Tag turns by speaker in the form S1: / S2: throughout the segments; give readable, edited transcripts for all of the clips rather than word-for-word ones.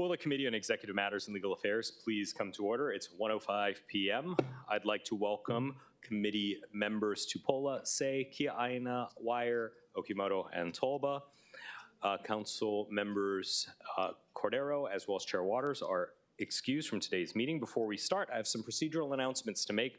S1: Will the Committee on Executive Matters and Legal Affairs please come to order? It's 1:05 p.m. I'd like to welcome committee members Tupola, Se, Kia'aina, Wire, Okimoto, and Tolba. Council members Cordero as well as Chair Waters are excused from today's meeting. Before we start, I have some procedural announcements to make.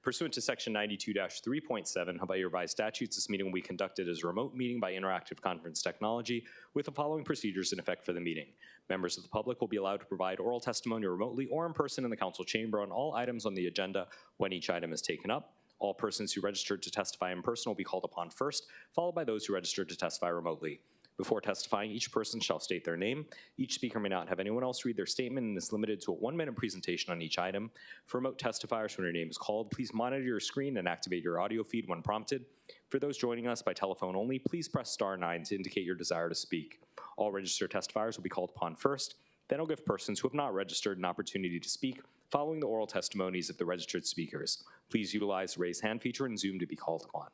S1: Pursuant to Section 92-3.7 Hawaii Revised Statutes, this meeting will be conducted as a remote meeting by interactive conference technology with the following procedures in effect for the meeting. Members of the public will be allowed to provide oral testimony remotely or in person in the council chamber on all items on the agenda when each item is taken up. All persons who registered to testify in person will be called upon first, followed by those who registered to testify remotely. Before testifying, each person shall state their name. Each speaker may not have anyone else read their statement and is limited to a 1-minute presentation on each item. For remote testifiers, when your name is called, please monitor your screen and activate your audio feed when prompted. For those joining us by telephone only, please press *9 to indicate your desire to speak. All registered testifiers will be called upon first. Then I'll give persons who have not registered an opportunity to speak following the oral testimonies of the registered speakers. Please utilize the raise hand feature in Zoom to be called upon.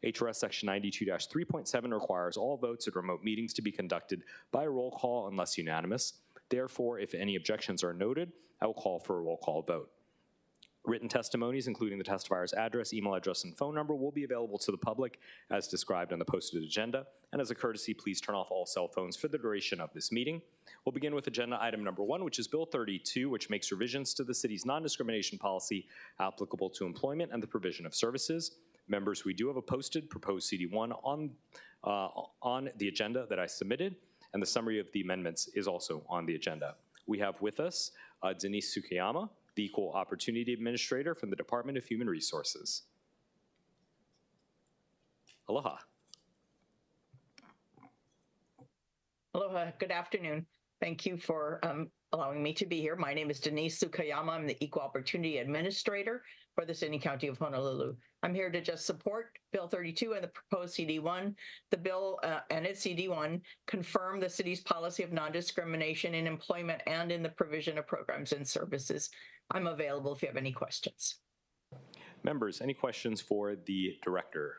S1: HRS Section 92-3.7 requires all votes at remote meetings to be conducted by a roll call unless unanimous. Therefore, if any objections are noted, I will call for a roll call vote. Written testimonies, including the testifier's address, email address, and phone number, will be available to the public as described on the posted agenda. And as a courtesy, please turn off all cell phones for the duration of this meeting. We'll begin with agenda item number 1, which is Bill 32, which makes revisions to the city's non-discrimination policy applicable to employment and the provision of services. Members, we do have a posted proposed CD1 on the agenda that I submitted, and the summary of the amendments is also on the agenda. We have with us Denise Sukiyama, the Equal Opportunity Administrator from the Department of Human Resources. Aloha.
S2: Aloha, good afternoon. Thank you for allowing me to be here. My name is Denise Sukiyama. I'm the Equal Opportunity Administrator for the City and County of Honolulu. I'm here to just support Bill 32 and the proposed CD1. The bill and its CD1 confirm the city's policy of non-discrimination in employment and in the provision of programs and services. I'm available if you have any questions.
S1: Members, any questions for the Director?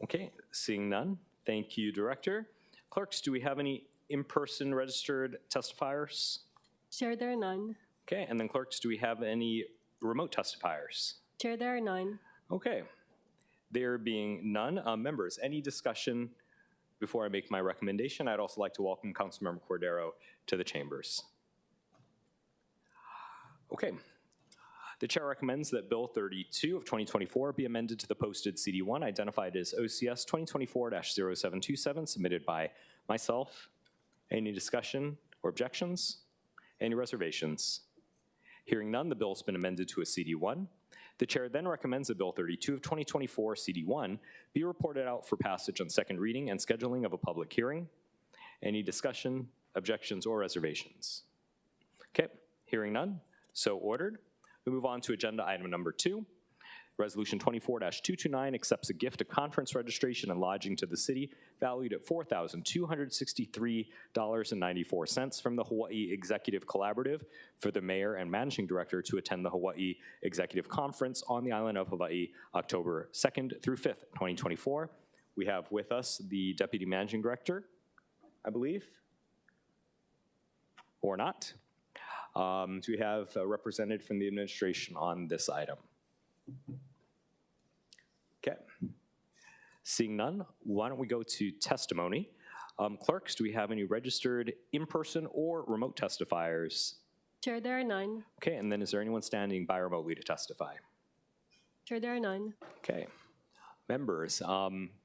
S1: Okay, seeing none. Thank you, Director. Clerks, do we have any in-person registered testifiers?
S3: Chair, there are none.
S1: Okay, and then clerks, do we have any remote testifiers?
S3: Chair, there are none.
S1: Okay, there being none, members, any discussion before I make my recommendation? I'd also like to welcome Councilmember Cordero to the chambers. Okay, the chair recommends that Bill 32 of 2024 be amended to the posted CD1 identified as OCS 2024-0727 submitted by myself. Any discussion or objections? Any reservations? Hearing none, the bill has been amended to a CD1. The chair then recommends that Bill 32 of 2024 CD1 be reported out for passage on second reading and scheduling of a public hearing. Any discussion, objections, or reservations? Okay, hearing none, so ordered. We move on to agenda item number 2. Resolution 24-229 accepts a gift of conference registration and lodging to the city valued at $4,263.94 from the Hawaii Executive Collaborative for the Mayor and Managing Director to attend the Hawaii Executive Conference on the island of Hawaii, October 2nd through 5th, 2024. We have with us the Deputy Managing Director, I believe, or not. Do we have a representative from the administration on this item? Okay. Seeing none, why don't we go to testimony? Clerks, do we have any registered in-person or remote testifiers?
S3: Chair, there are none.
S1: Okay, and then is there anyone standing by remotely to testify?
S3: Chair, there are none.
S1: Okay. Members,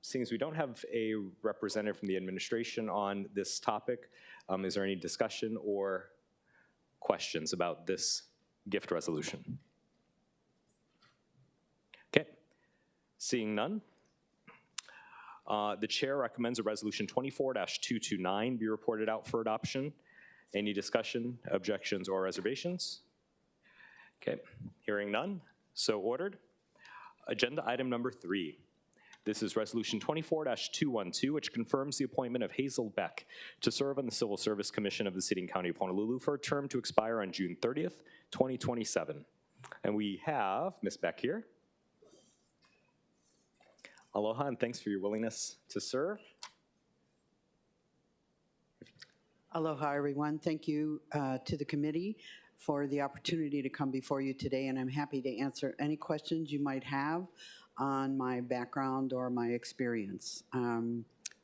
S1: seeing as we don't have a representative from the administration on this topic, is there any discussion or questions about this gift resolution? Okay, seeing none. The chair recommends a resolution 24-229 be reported out for adoption. Any discussion, objections, or reservations? Okay, hearing none, so ordered. Agenda item number 3. This is resolution 24-212, which confirms the appointment of Hazel Beck to serve on the Civil Service Commission of the City and County of Honolulu for a term to expire on June 30th, 2027. And we have Ms. Beck here. Aloha, and thanks for your willingness to serve.
S4: Aloha, everyone. Thank you to the committee for the opportunity to come before you today, and I'm happy to answer any questions you might have on my background or my experience.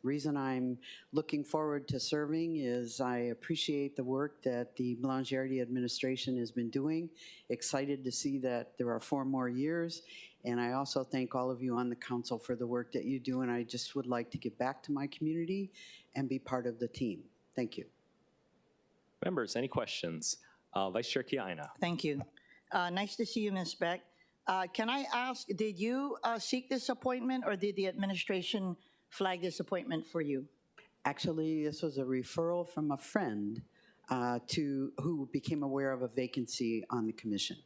S4: Reason I'm looking forward to serving is I appreciate the work that the Blangiardi administration has been doing. Excited to see that there are 4 more years. And I also thank all of you on the council for the work that you do. And I just would like to give back to my community and be part of the team. Thank you.
S1: Members, any questions? Vice Chair Kiaina.
S5: Thank you. Nice to see you, Ms. Beck. Can I ask, did you seek this appointment or did the administration flag this appointment for you?
S4: Actually, this was a referral from a friend who became aware of a vacancy on the commission.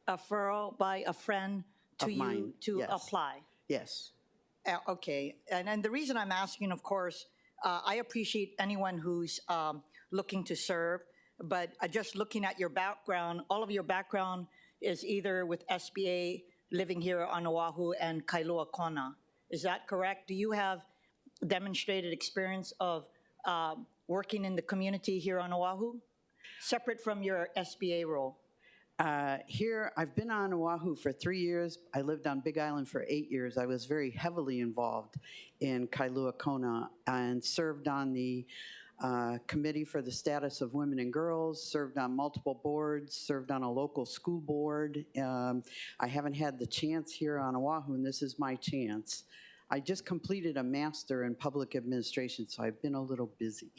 S5: A referral by a friend to
S4: Of mine,
S5: you to
S4: yes.
S5: apply?
S4: Yes.
S5: Okay. And the reason I'm asking, of course, I appreciate anyone who's looking to serve, but just looking at your background, all of your background is either with SBA, living here on Oahu, and Kailua Kona. Is that correct? Do you have demonstrated experience of working in the community here on Oahu, separate from your SBA role?
S4: Here, I've been on Oahu for 3 years. I lived on Big Island for 8 years. I was very heavily involved in Kailua Kona and served on the Committee for the Status of Women and Girls, served on multiple boards, served on a local school board. I haven't had the chance here on Oahu, and this is my chance. I just completed a master in public administration, so I've been a little busy.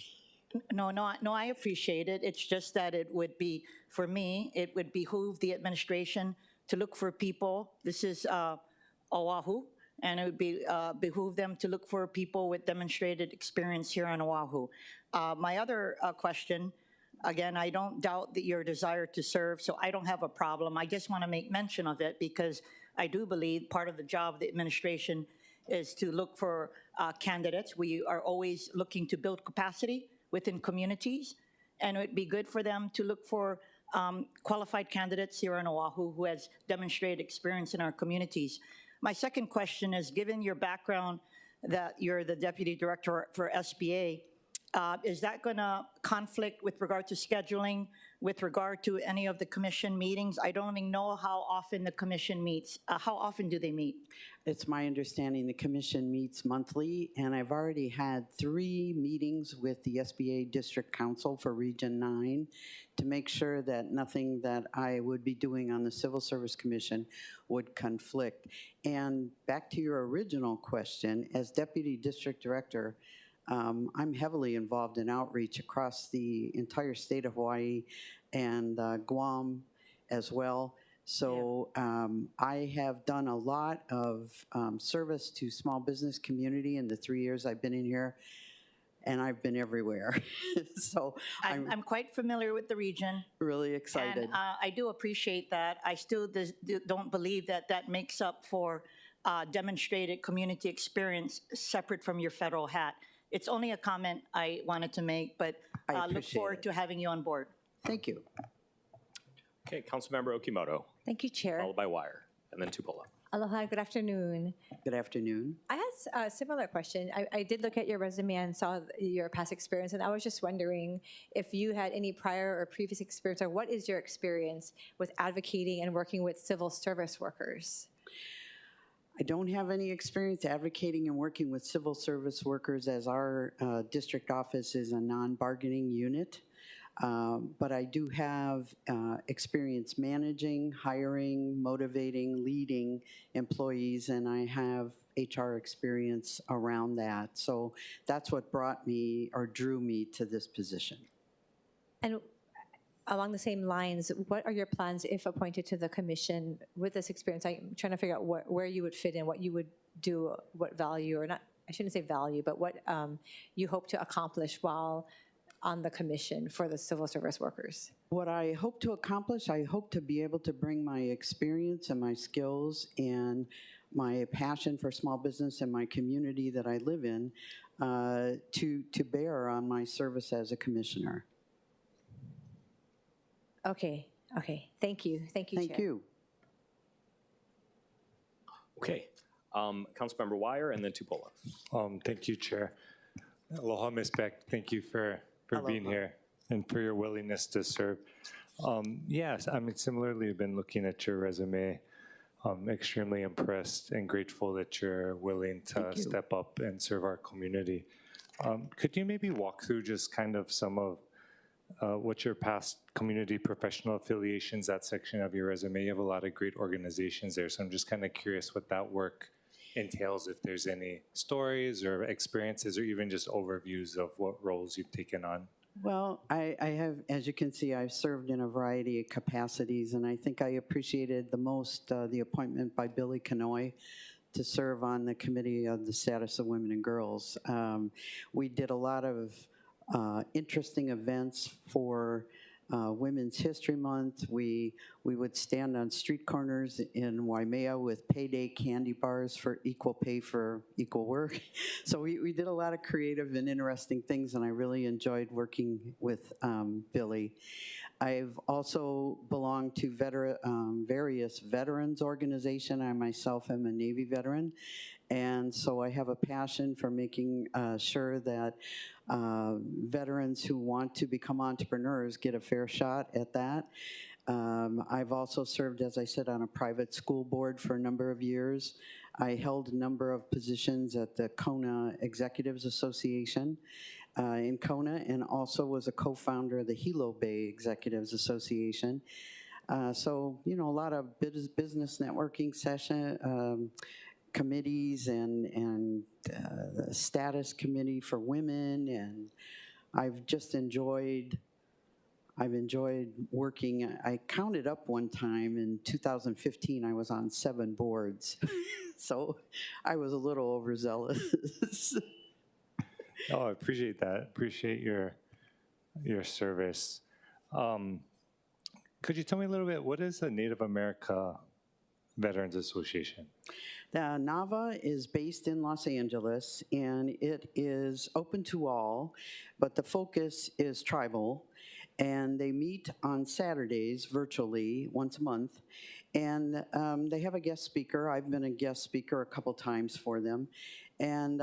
S5: No, I appreciate it. It's just that it would be, for me, it would behoove the administration to look for people. This is Oahu, and it would behoove them to look for people with demonstrated experience here on Oahu. My other question, again, I don't doubt that your desire to serve, so I don't have a problem. I just want to make mention of it because I do believe part of the job of the administration is to look for candidates. We are always looking to build capacity within communities, and it would be good for them to look for qualified candidates here on Oahu who has demonstrated experience in our communities. My second question is, given your background that you're the Deputy Director for SBA, is that going to conflict with regard to scheduling, with regard to any of the commission meetings? I don't even know how often the commission meets. How often do they meet?
S4: It's my understanding the commission meets monthly, and I've already had 3 meetings with the SBA District Council for Region 9 to make sure that nothing that I would be doing on the Civil Service Commission would conflict. And back to your original question, as Deputy District Director, I'm heavily involved in outreach across the entire state of Hawaii and Guam as well. So I have done a lot of service to small business community in the 3 years I've been in here, and I've been everywhere. So
S5: I'm quite familiar with the region.
S4: Really excited.
S5: And I do appreciate that. I still don't believe that that makes up for demonstrated community experience separate from your federal hat. It's only a comment I wanted to make, but look forward to having you on board.
S4: Thank you.
S1: Okay, Councilmember Okimoto,
S6: Thank you, Chair.
S1: followed by Wire, and then Tupola.
S6: Aloha, good afternoon.
S4: Good afternoon.
S6: I had a similar question. I did look at your resume and saw your past experience, and I was just wondering if you had any prior or previous experience, or what is your experience with advocating and working with civil service workers?
S4: I don't have any experience advocating and working with civil service workers, as our district office is a non-bargaining unit. But I do have experience managing, hiring, motivating, leading employees, and I have HR experience around that. So that's what brought me or drew me to this position.
S6: And along the same lines, what are your plans if appointed to the commission with this experience? I'm trying to figure out where you would fit in, what you would do, what value, or not, I shouldn't say value, but what you hope to accomplish while on the commission for the civil service workers?
S4: What I hope to accomplish, I hope to be able to bring my experience and my skills and my passion for small business and my community that I live in to bear on my service as a commissioner.
S6: Okay. Thank you,
S4: Thank
S6: Chair.
S4: you.
S1: Okay, Councilmember Wire, and then Tupola.
S7: Thank you, Chair. Aloha, Ms. Beck. Thank you for for being here and for your willingness to serve. Yes, I mean, similarly, I've been looking at your resume. I'm extremely impressed and grateful that you're willing to step up and serve our community. Could you maybe walk through just kind of some of what your past community professional affiliations, that section of your resume? You have a lot of great organizations there, so I'm just kind of curious what that work entails, if there's any stories or experiences or even just overviews of what roles you've taken on.
S4: Well, I have, as you can see, I've served in a variety of capacities, and I think I appreciated the most the appointment by Billy Kanoy to serve on the Committee of the Status of Women and Girls. We did a lot of interesting events for Women's History Month. We would stand on street corners in Waimea with payday candy bars for equal pay for equal work. So we did a lot of creative and interesting things, and I really enjoyed working with Billy. I've also belonged to various veterans organizations. I myself am a Navy veteran, and so I have a passion for making sure that veterans who want to become entrepreneurs get a fair shot at that. I've also served, as I said, on a private school board for a number of years. I held a number of positions at the Kona Executives Association in Kona, and also was a co-founder of the Hilo Bay Executives Association. So, you know, a lot of business networking session, committees and the status committee for women, and I've just enjoyed working. I counted up one time in 2015 I was on 7 boards. So I was a little overzealous.
S7: Oh, I appreciate that. Appreciate your service. Could you tell me a little bit, what is the Native America Veterans Association?
S4: The NAVA is based in Los Angeles, and it is open to all, but the focus is tribal, and they meet on Saturdays virtually once a month, and they have a guest speaker. I've been a guest speaker a couple times for them, and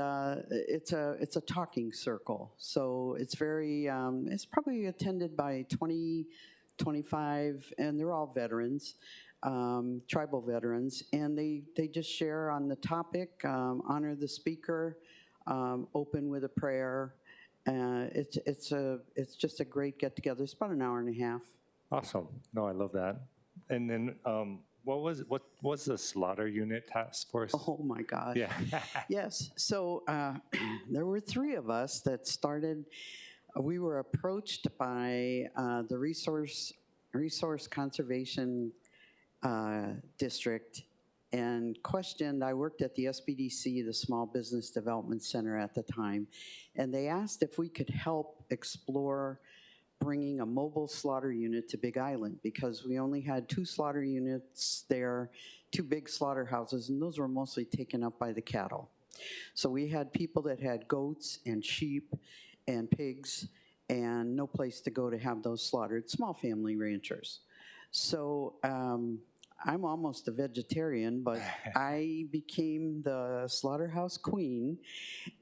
S4: it's a talking circle. So it's very, it's probably attended by 20, 25, and they're all veterans. Tribal veterans, and they just share on the topic, honor the speaker, open with a prayer. It's just a great get together. It's about an hour and a half.
S7: Awesome. No, I love that. And then what was the slaughter unit task force?
S4: Oh my gosh.
S7: Yeah.
S4: Yes. So there were 3 of us that started. We were approached by the Resource Conservation District and questioned. I worked at the SBDC, the Small Business Development Center at the time, and they asked if we could help explore bringing a mobile slaughter unit to Big Island, because we only had 2 slaughter units there, 2 big slaughterhouses, and those were mostly taken up by the cattle. So we had people that had goats and sheep and pigs and no place to go to have those slaughtered, small family ranchers. So I'm almost a vegetarian, but I became the slaughterhouse queen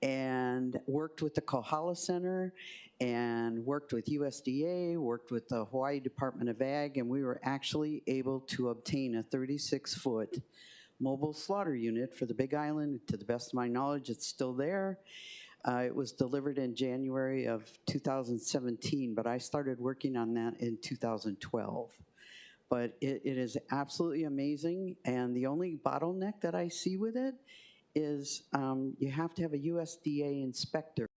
S4: and worked with the Kohala Center and worked with USDA, worked with the Hawaii Department of Ag, and we were actually able to obtain a 36-foot mobile slaughter unit for the Big Island. To the best of my knowledge, it's still there. It was delivered in January of 2017, but I started working on that in 2012. But it is absolutely amazing, and the only bottleneck that I see with it is you have to have a USDA inspector